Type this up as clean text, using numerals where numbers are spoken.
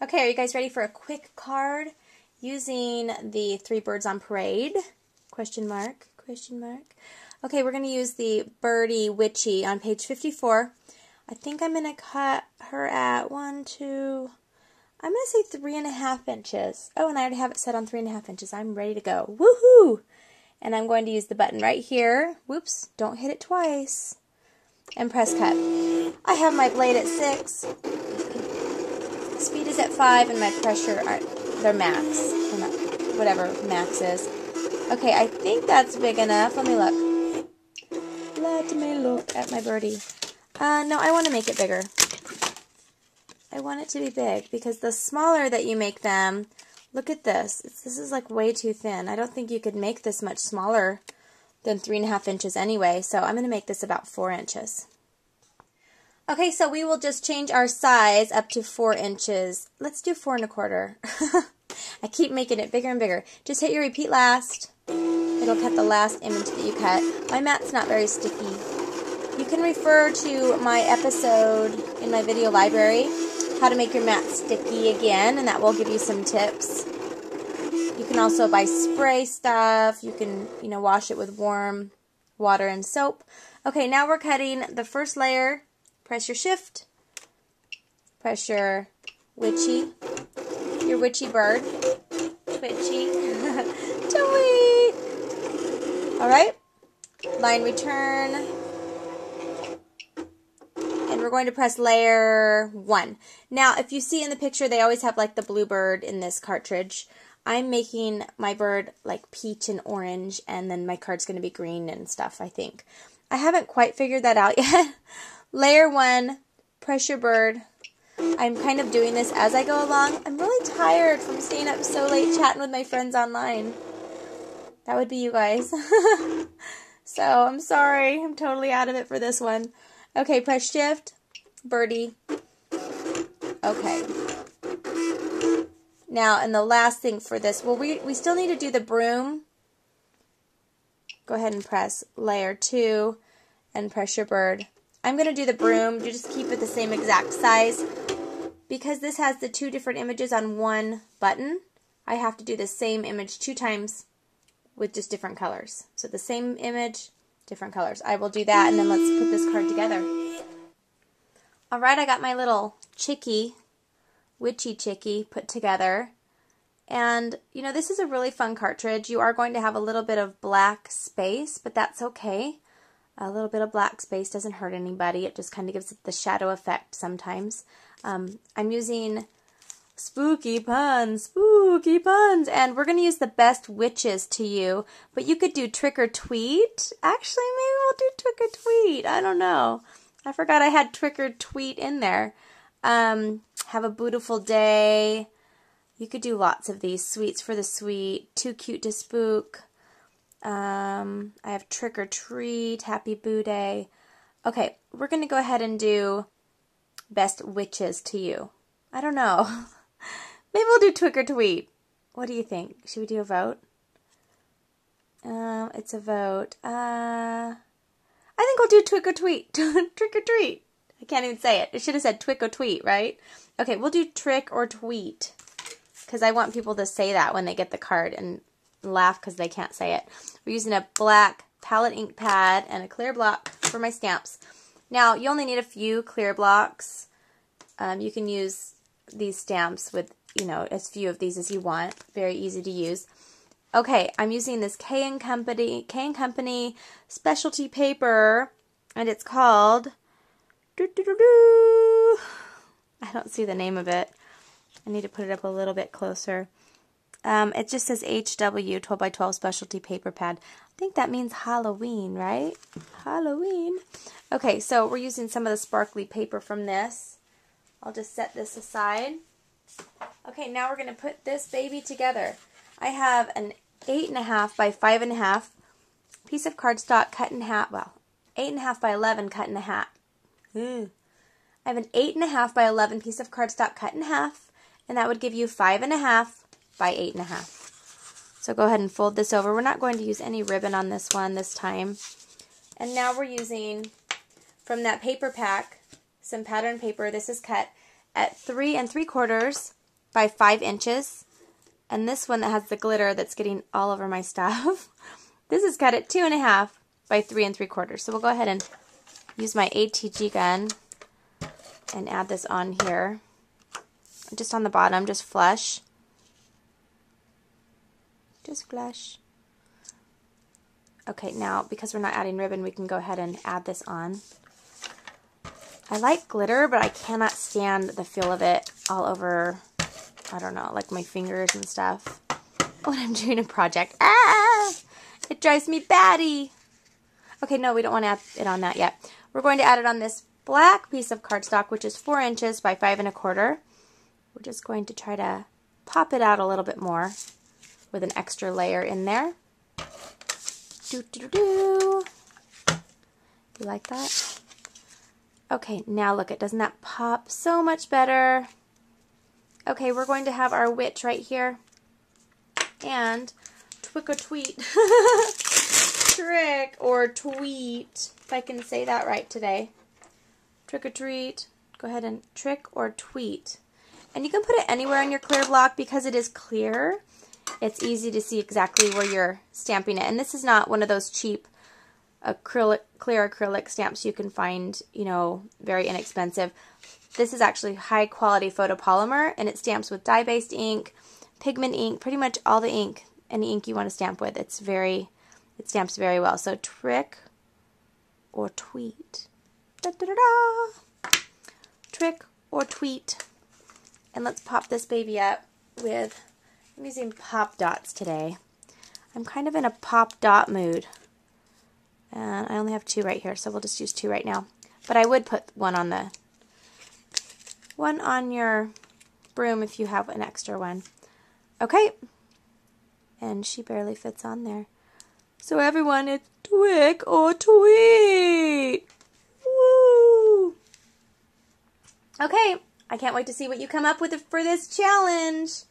Okay, are you guys ready for a quick card using the 3 birds on parade? Question mark, question mark. Okay, we're going to use the birdie witchy on page 54. I think I'm going to cut her at I'm going to say 3.5 inches. Oh, and I already have it set on 3.5 inches. I'm ready to go. Woohoo! And I'm going to use the button right here. Whoops, don't hit it twice. And press cut. I have my blade at 6. Speed is at 5 and my pressure, they're max. Whatever max is. Okay, I think that's big enough. Let me look. Let me look at my birdie. No, I want to make it bigger. I want it to be big because the smaller that you make them, look at this. This is like way too thin. I don't think you could make this much smaller than 3.5 inches anyway, so I'm going to make this about 4 inches. Okay, so we will just change our size up to 4 inches. Let's do 4 1/4. I keep making it bigger and bigger. Just hit your repeat last. It'll cut the last image that you cut. My mat's not very sticky. You can refer to my episode in my video library, how to make your mat sticky again, and that will give you some tips. You can also buy spray stuff. You can, wash it with warm water and soap. Okay, now we're cutting the first layer. Press your shift. Press your witchy bird. Twitchy. Tweet. Alright. Line return. And we're going to press layer 1. Now, if you see in the picture, they always have like the blue bird in this cartridge. I'm making my bird like peach and orange, and then my card's going to be green and stuff, I think. I haven't quite figured that out yet. Layer 1, press your bird. I'm kind of doing this as I go along. I'm really tired from staying up so late chatting with my friends online. That would be you guys. So, I'm sorry. I'm totally out of it for this one. Okay, press shift, birdie. Okay. Now, and the last thing for this, well, we still need to do the broom. Go ahead and press layer 2 and press your bird. I'm going to do the broom. You just keep it the same exact size. Because this has the 2 different images on one button, I have to do the same image 2 times with just different colors. So the same image, different colors. I will do that, and then let's put this card together. Alright, I got my little chickie, witchy chickie, put together. And, this is a really fun cartridge. You are going to have a little bit of black space, but that's okay. A little bit of black space doesn't hurt anybody. It just kind of gives it the shadow effect sometimes. I'm using spooky puns, and we're going to use the best witches to you, but you could do trick or tweet. Actually, maybe we'll do trick or tweet. I don't know. I forgot I had trick or tweet in there. Have a beautiful day. You could do lots of these. Sweets for the sweet. Too cute to spook. I have trick or treat, happy boo day. Okay, we're going to go ahead and do best witches to you. I don't know. Maybe we'll do trick or tweet. What do you think? Should we do a vote? It's a vote. I think we'll do trick or tweet. Trick or treat. I can't even say it. It should have said twick or tweet, right? Okay, we'll do trick or tweet. Because I want people to say that when they get the card and laugh because they can't say it. We're using a black palette ink pad and a clear block for my stamps. Now, you only need a few clear blocks. You can use these stamps with, as few of these as you want. Very easy to use. Okay, I'm using this K & Company specialty paper, and it's called, I don't see the name of it. I need to put it up a little bit closer. It just says HW 12x12 specialty paper pad. I think that means Halloween, right? Halloween. Okay, so we're using some of the sparkly paper from this. I'll just set this aside. Okay, now we're going to put this baby together. I have an 8.5 by 5.5 piece of cardstock cut in half. Well, 8.5 by 11 cut in half. I have an 8.5 by 11 piece of cardstock cut in half, and that would give you 5.5 by 8.5. So go ahead and fold this over. We're not going to use any ribbon on this one this time. And now we're using, from that paper pack, some pattern paper. This is cut at 3 3/4 by 5 inches. And this one that has the glitter that's getting all over my stuff, this is cut at 2.5 by 3 3/4. So we'll go ahead and use my ATG gun and add this on here. Just on the bottom, just flush. Just flush. Okay, now because we're not adding ribbon, we can go ahead and add this on. I like glitter, but I cannot stand the feel of it all over, I don't know, like my fingers and stuff when I'm doing a project. Ah! It drives me batty. Okay, no, we don't want to add it on that yet. We're going to add it on this black piece of cardstock, which is 4 inches by 5 1/4. We're just going to try to pop it out a little bit more with an extra layer in there. Do. You like that? Okay, now look, doesn't that pop so much better? Okay, we're going to have our witch right here. And twick or tweet. Trick or tweet, if I can say that right today. Trick or treat. Go ahead and trick or tweet. And you can put it anywhere on your clear block because it is clear. It's easy to see exactly where you're stamping it. And this is not one of those cheap clear acrylic stamps you can find, you know, very inexpensive. This is actually high quality photopolymer, and it stamps with dye-based ink, pigment ink, pretty much all the ink, any ink you want to stamp with. It stamps very well. So trick or tweet. Da, da, da, da. Trick or tweet. And let's pop this baby up with, I'm using pop dots today. I'm kind of in a pop dot mood. And I only have 2 right here, so we'll just use 2 right now. But I would put one on your broom if you have an extra one. Okay. And she barely fits on there. So everyone, it's trick or tweet. Woo! Okay, I can't wait to see what you come up with for this challenge.